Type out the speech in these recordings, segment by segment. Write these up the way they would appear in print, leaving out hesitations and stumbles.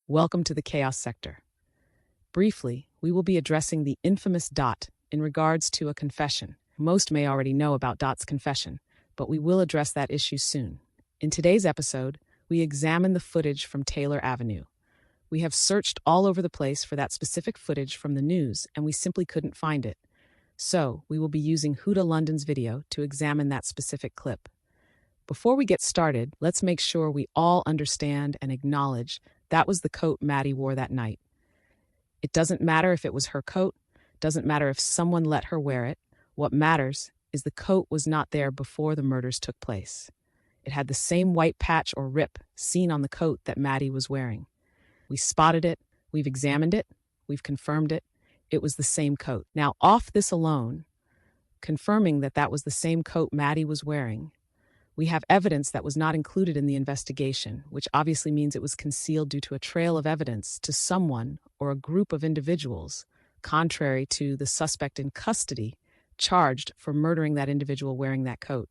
Welcome to the Chaos Sector. Briefly, we will be addressing the infamous Dot in regards to a confession. Most may already know about Dot's confession, but we will address that issue soon. In today's episode, we examine the footage from Taylor Avenue. We have searched all over the place for that specific footage from the news, and we simply couldn't find it. So, we will be using Huda London's video to examine that specific clip. Before we get started, let's make sure we all understand and acknowledge that was the coat Maddie wore that night. It doesn't matter if it was her coat, doesn't matter if someone let her wear it. What matters is the coat was not there before the murders took place. It had the same white patch or rip seen on the coat that Maddie was wearing. We spotted it, we've examined it, we've confirmed it. It was the same coat. Now, off this alone, confirming that that was the same coat Maddie was wearing, we have evidence that was not included in the investigation, which obviously means it was concealed due to a trail of evidence to someone or a group of individuals, contrary to the suspect in custody charged for murdering that individual wearing that coat.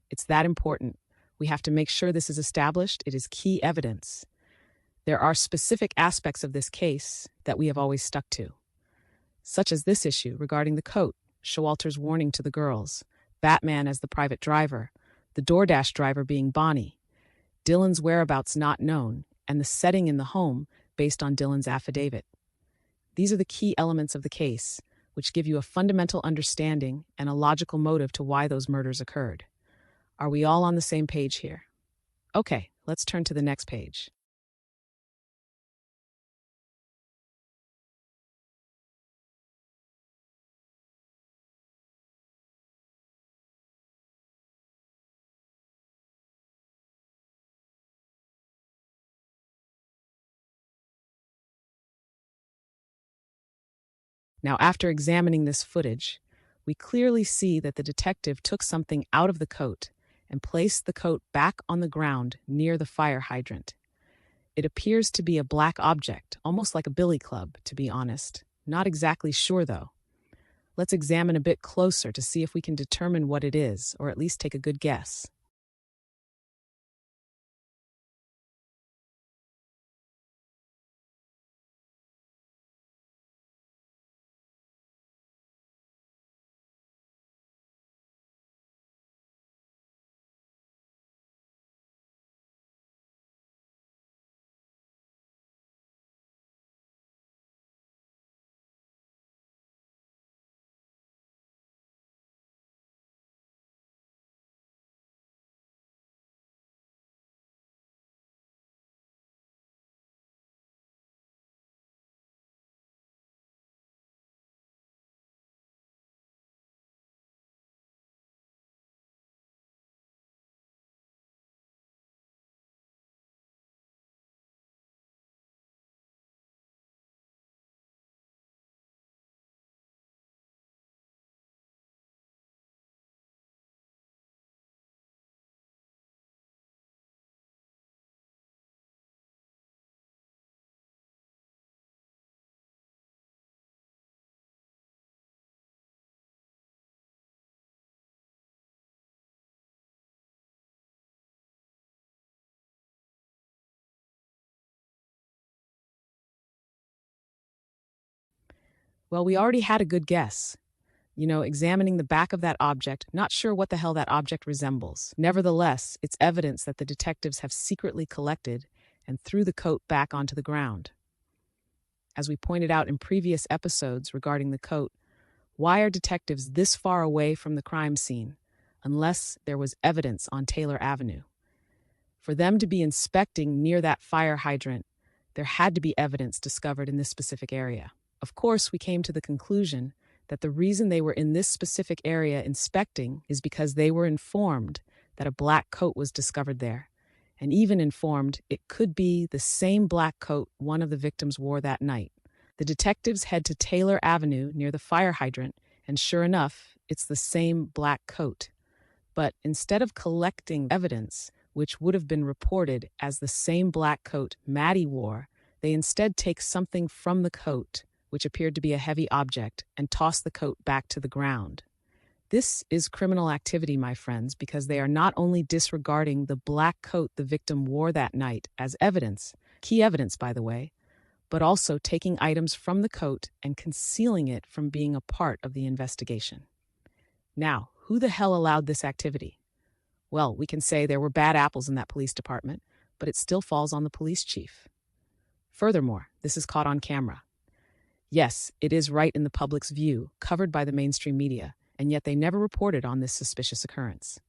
It's that important. We have to make sure this is established. It is key evidence. There are specific aspects of this case that we have always stuck to, such as this issue regarding the coat, Showalter's warning to the girls, Batman as the private driver, the DoorDash driver being Bonnie, Dylan's whereabouts not known, and the setting in the home based on Dylan's affidavit. These are the key elements of the case, which give you a fundamental understanding and a logical motive to why those murders occurred. Are we all on the same page here? Okay, let's turn to the next page. Now, after examining this footage, we clearly see that the detective took something out of the coat and placed the coat back on the ground near the fire hydrant. It appears to be a black object, almost like a billy club, to be honest. Not exactly sure, though. Let's examine a bit closer to see if we can determine what it is, or at least take a good guess. Well, we already had a good guess. Examining the back of that object, not sure what the hell that object resembles. Nevertheless, it's evidence that the detectives have secretly collected and threw the coat back onto the ground. As we pointed out in previous episodes regarding the coat, why are detectives this far away from the crime scene unless there was evidence on Taylor Avenue? For them to be inspecting near that fire hydrant, there had to be evidence discovered in this specific area. Of course, we came to the conclusion that the reason they were in this specific area inspecting is because they were informed that a black coat was discovered there, and even informed it could be the same black coat one of the victims wore that night. The detectives head to Taylor Avenue near the fire hydrant, and sure enough, it's the same black coat. But instead of collecting evidence, which would have been reported as the same black coat Maddie wore, they instead take something from the coat, which appeared to be a heavy object, and toss the coat back to the ground. This is criminal activity, my friends, because they are not only disregarding the black coat the victim wore that night as evidence, Key evidence, by the way, but also taking items from the coat and concealing it from being a part of the investigation. Now, who the hell allowed this activity? Well, we can say there were bad apples in that police department, but it still falls on the police chief. Furthermore, this is caught on camera. Yes, it is right in the public's view, covered by the mainstream media, and yet they never reported on this suspicious occurrence.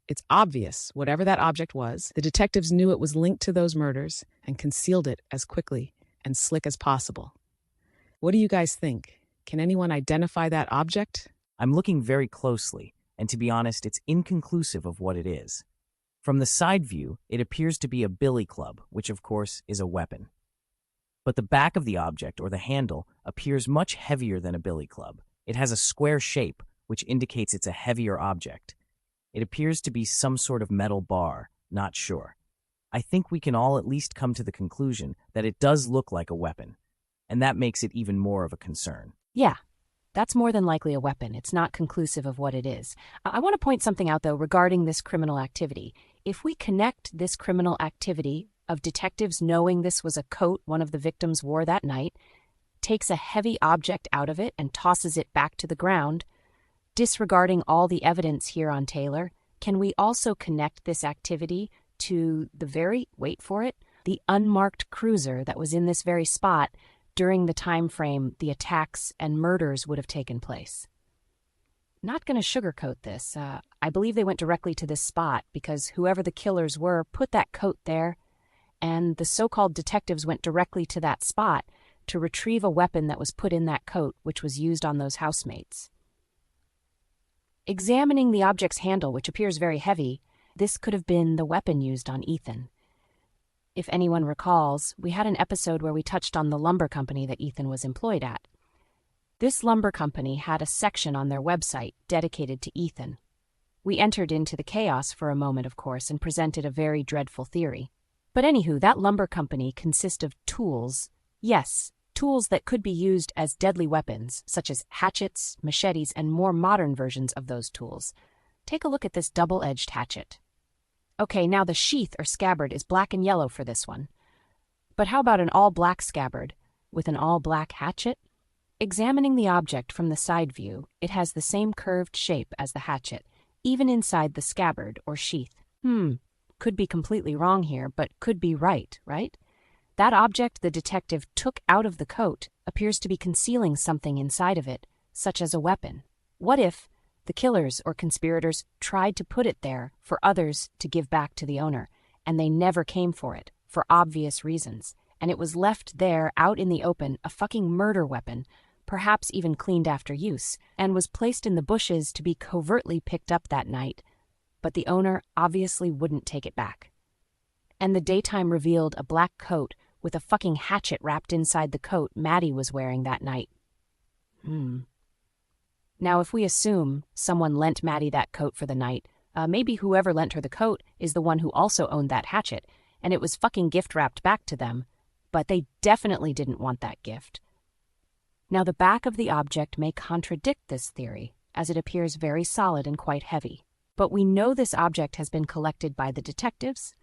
It's obvious, whatever that object was, the detectives knew it was linked to those murders and concealed it as quickly and slick as possible. What do you guys think? Can anyone identify that object? I'm looking very closely, and to be honest, it's inconclusive of what it is. From the side view, it appears to be a billy club, which of course is a weapon. But the back of the object, or the handle, appears much heavier than a billy club. It has a square shape, which indicates it's a heavier object. It appears to be some sort of metal bar, not sure. I think we can all at least come to the conclusion that it does look like a weapon, and that makes it even more of a concern. Yeah, that's more than likely a weapon. It's not conclusive of what it is. I want to point something out, though, regarding this criminal activity. If we connect this criminal activity of detectives knowing this was a coat one of the victims wore that night, takes a heavy object out of it and tosses it back to the ground, disregarding all the evidence here on Taylor, can we also connect this activity to the wait for it, the unmarked cruiser that was in this very spot during the time frame the attacks and murders would have taken place? Not going to sugarcoat this. I believe they went directly to this spot because whoever the killers were put that coat there, and the so-called detectives went directly to that spot to retrieve a weapon that was put in that coat, which was used on those housemates. Examining the object's handle, which appears very heavy, this could have been the weapon used on Ethan. If anyone recalls, we had an episode where we touched on the lumber company that Ethan was employed at. This lumber company had a section on their website dedicated to Ethan. We entered into the chaos for a moment, of course, and presented a very dreadful theory. But anywho, that lumber company consists of tools. Yes, tools that could be used as deadly weapons, such as hatchets, machetes, and more modern versions of those tools. Take a look at this double-edged hatchet. Okay, now the sheath or scabbard is black and yellow for this one. But how about an all-black scabbard with an all-black hatchet? Examining the object from the side view, it has the same curved shape as the hatchet, even inside the scabbard or sheath. Could be completely wrong here, but could be right? That object the detective took out of the coat appears to be concealing something inside of it, such as a weapon. What if the killers or conspirators tried to put it there for others to give back to the owner, and they never came for it, for obvious reasons, and it was left there out in the open, a fucking murder weapon, perhaps even cleaned after use, and was placed in the bushes to be covertly picked up that night, but the owner obviously wouldn't take it back. And the daytime revealed a black coat with a fucking hatchet wrapped inside the coat Maddie was wearing that night. Now, if we assume someone lent Maddie that coat for the night, maybe whoever lent her the coat is the one who also owned that hatchet, and it was fucking gift-wrapped back to them, but they definitely didn't want that gift. Now, the back of the object may contradict this theory, as it appears very solid and quite heavy. But we know this object has been collected by the detectives,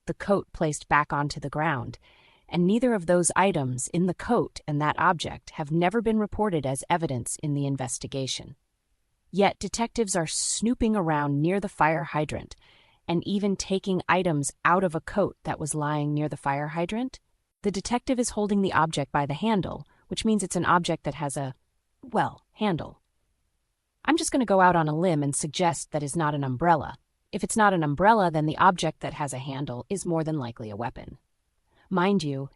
the coat placed back onto the ground, and neither of those items in the coat and that object have never been reported as evidence in the investigation. Yet detectives are snooping around near the fire hydrant and even taking items out of a coat that was lying near the fire hydrant. The detective is holding the object by the handle, which means it's an object that has a, handle. I'm just going to go out on a limb and suggest that is not an umbrella. If it's not an umbrella, then the object that has a handle is more than likely a weapon. Mind you,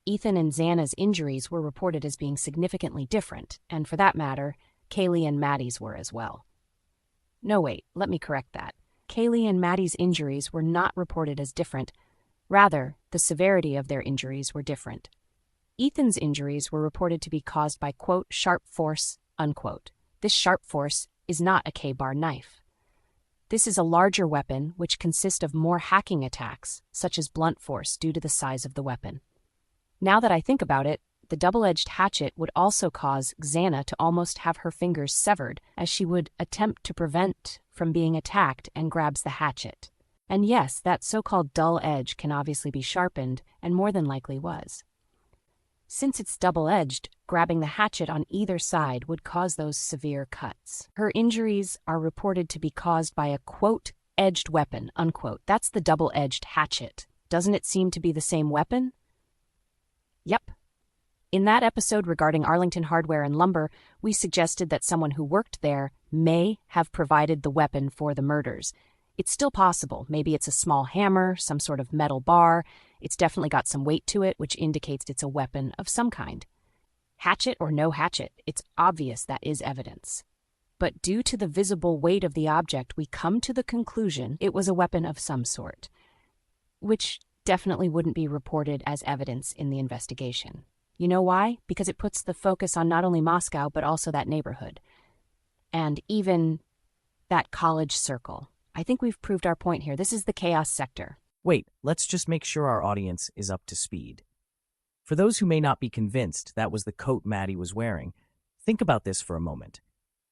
Ethan and Xana's injuries were reported as being significantly different, and for that matter, Kaylee and Maddie's were as well. No, wait, let me correct that. Kaylee and Maddie's injuries were not reported as different. Rather, the severity of their injuries were different. Ethan's injuries were reported to be caused by, quote, sharp force, unquote. This sharp force is not a K-bar knife. This is a larger weapon which consists of more hacking attacks, such as blunt force due to the size of the weapon. Now that I think about it, the double-edged hatchet would also cause Xana to almost have her fingers severed as she would attempt to prevent from being attacked and grabs the hatchet. And yes, that so-called dull edge can obviously be sharpened, and more than likely was. Since it's double-edged, grabbing the hatchet on either side would cause those severe cuts. Her injuries are reported to be caused by a, quote, edged weapon, unquote. That's the double-edged hatchet. Doesn't it seem to be the same weapon? Yep. In that episode regarding Arlington Hardware and Lumber, we suggested that someone who worked there may have provided the weapon for the murders. It's still possible. Maybe it's a small hammer, some sort of metal bar. It's definitely got some weight to it, which indicates it's a weapon of some kind. Hatchet or no hatchet, it's obvious that is evidence. But due to the visible weight of the object, we come to the conclusion it was a weapon of some sort, which definitely wouldn't be reported as evidence in the investigation. You know why? Because it puts the focus on not only Moscow, but also that neighborhood. And even that college circle. I think we've proved our point here. This is the chaos sector. Wait, let's just make sure our audience is up to speed. For those who may not be convinced that was the coat Maddie was wearing, think about this for a moment.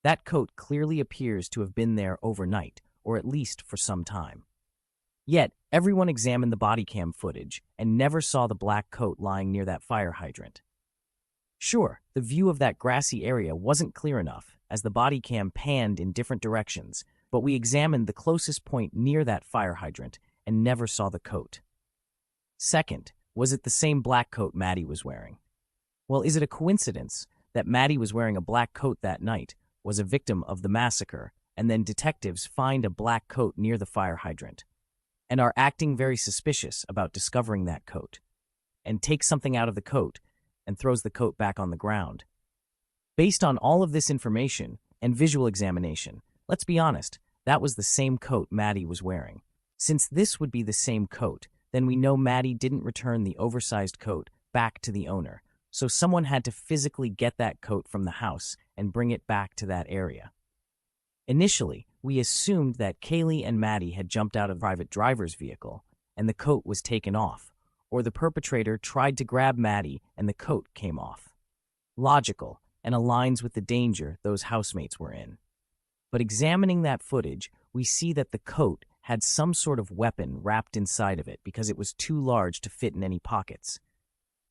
That coat clearly appears to have been there overnight, or at least for some time. Yet, everyone examined the body cam footage and never saw the black coat lying near that fire hydrant. Sure, the view of that grassy area wasn't clear enough, as the body cam panned in different directions, but we examined the closest point near that fire hydrant and never saw the coat. Second, was it the same black coat Maddie was wearing? Well, is it a coincidence that Maddie was wearing a black coat that night, was a victim of the massacre, and then detectives find a black coat near the fire hydrant, and are acting very suspicious about discovering that coat, and take something out of the coat and throws the coat back on the ground? Based on all of this information and visual examination, let's be honest, that was the same coat Maddie was wearing. Since this would be the same coat, then we know Maddie didn't return the oversized coat back to the owner, so someone had to physically get that coat from the house and bring it back to that area. Initially, we assumed that Kaylee and Maddie had jumped out of a private driver's vehicle, and the coat was taken off, or the perpetrator tried to grab Maddie and the coat came off. Logical, and aligns with the danger those housemates were in. But examining that footage, we see that the coat had some sort of weapon wrapped inside of it because it was too large to fit in any pockets.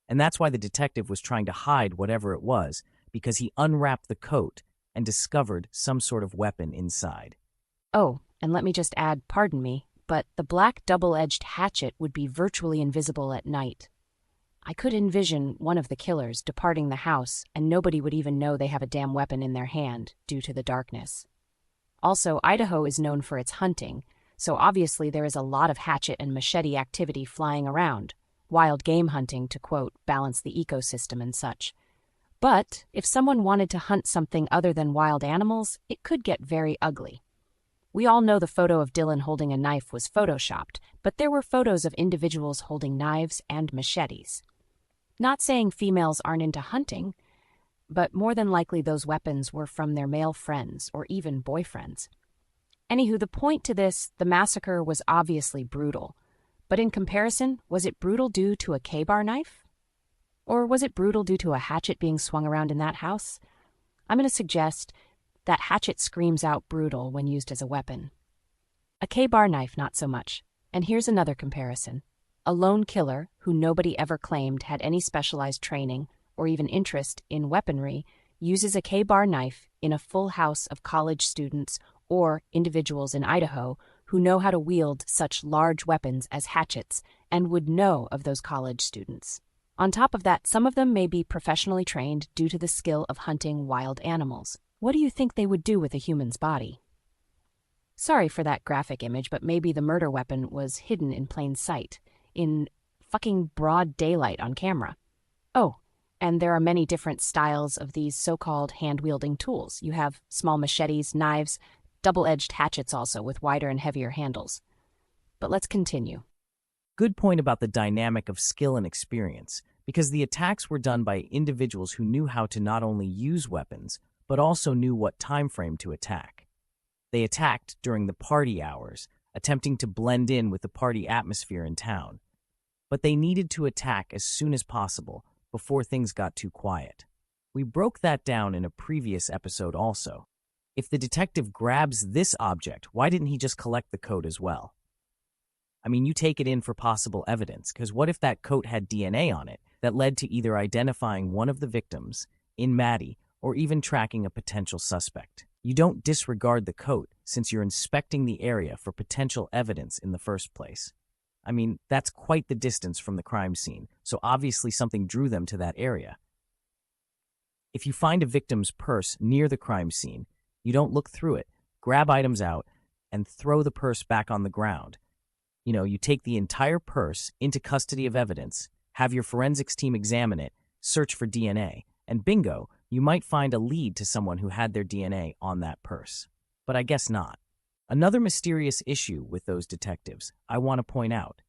And that's why the detective was trying to hide whatever it was, because he unwrapped the coat and discovered some sort of weapon inside. Oh, and let me just add, pardon me, but the black double-edged hatchet would be virtually invisible at night. I could envision one of the killers departing the house and nobody would even know they have a damn weapon in their hand due to the darkness. Also, Idaho is known for its hunting, so obviously there is a lot of hatchet and machete activity flying around, wild game hunting to, quote, balance the ecosystem and such. But if someone wanted to hunt something other than wild animals, it could get very ugly. We all know the photo of Dylan holding a knife was photoshopped, but there were photos of individuals holding knives and machetes. Not saying females aren't into hunting, but more than likely those weapons were from their male friends or even boyfriends. Anywho, the point to this, the massacre was obviously brutal. But in comparison, was it brutal due to a K-bar knife? Or was it brutal due to a hatchet being swung around in that house? I'm going to suggest that hatchet screams out brutal when used as a weapon. A K-bar knife, not so much. And here's another comparison. A lone killer, who nobody ever claimed had any specialized training or even interest in weaponry, uses a K-bar knife in a full house of college students or individuals in Idaho who know how to wield such large weapons as hatchets and would know of those college students. On top of that, some of them may be professionally trained due to the skill of hunting wild animals. What do you think they would do with a human's body? Sorry for that graphic image, but maybe the murder weapon was hidden in plain sight, in fucking broad daylight on camera. Oh, and there are many different styles of these so-called hand-wielding tools. You have small machetes, knives, double-edged hatchets also with wider and heavier handles. But let's continue. Good point about the dynamic of skill and experience, because the attacks were done by individuals who knew how to not only use weapons, but also knew what time frame to attack. They attacked during the party hours, attempting to blend in with the party atmosphere in town. But they needed to attack as soon as possible, before things got too quiet. We broke that down in a previous episode also. If the detective grabs this object, why didn't he just collect the coat as well? I mean, you take it in for possible evidence, because what if that coat had DNA on it that led to either identifying one of the victims in Maddie or even tracking a potential suspect? You don't disregard the coat since you're inspecting the area for potential evidence in the first place. I mean, that's quite the distance from the crime scene, so obviously something drew them to that area. If you find a victim's purse near the crime scene, you don't look through it, grab items out, and throw the purse back on the ground. You take the entire purse into custody of evidence, have your forensics team examine it, search for DNA, and bingo, you might find a lead to someone who had their DNA on that purse. But I guess not. Another mysterious issue with those detectives I want to point out.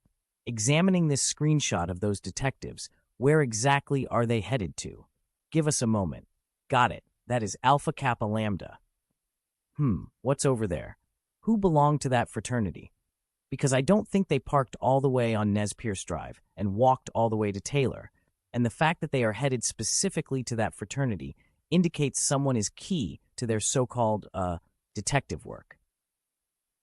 Examining this screenshot of those detectives, where exactly are they headed to? Give us a moment. Got it. That is Alpha Kappa Lambda. What's over there? Who belonged to that fraternity? Because I don't think they parked all the way on Nez Perce Drive and walked all the way to Taylor, and the fact that they are headed specifically to that fraternity indicates someone is key to their so-called, detective work.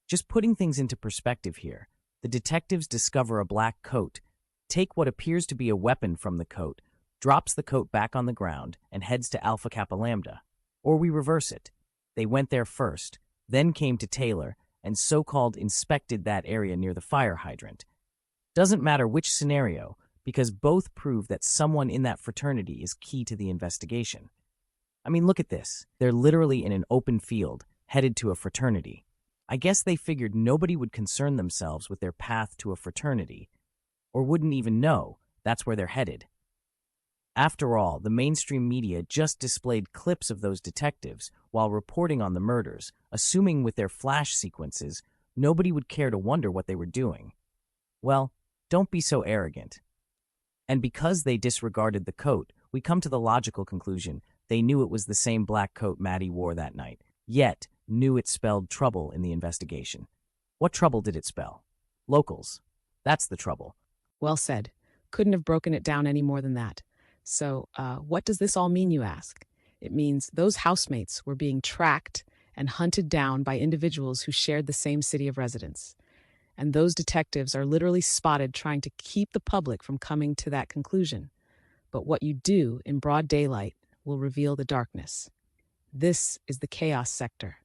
Just putting things into perspective here, the detectives discover a black coat, take what appears to be a weapon from the coat, drops the coat back on the ground, and heads to Alpha Kappa Lambda. Or we reverse it. They went there first, then came to Taylor, and so-called inspected that area near the fire hydrant. Doesn't matter which scenario, because both prove that someone in that fraternity is key to the investigation. I mean, look at this. They're literally in an open field, headed to a fraternity. I guess they figured nobody would concern themselves with their path to a fraternity, or wouldn't even know that's where they're headed. After all, the mainstream media just displayed clips of those detectives while reporting on the murders, assuming with their flash sequences, nobody would care to wonder what they were doing. Well, don't be so arrogant. And because they disregarded the coat, we come to the logical conclusion they knew it was the same black coat Maddie wore that night, yet knew it spelled trouble in the investigation. What trouble did it spell? Locals. That's the trouble. Well said. Couldn't have broken it down any more than that. So, what does this all mean, you ask? It means those housemates were being tracked and hunted down by individuals who shared the same city of residence. And those detectives are literally spotted trying to keep the public from coming to that conclusion. But what you do in broad daylight will reveal the darkness. This is the chaos sector.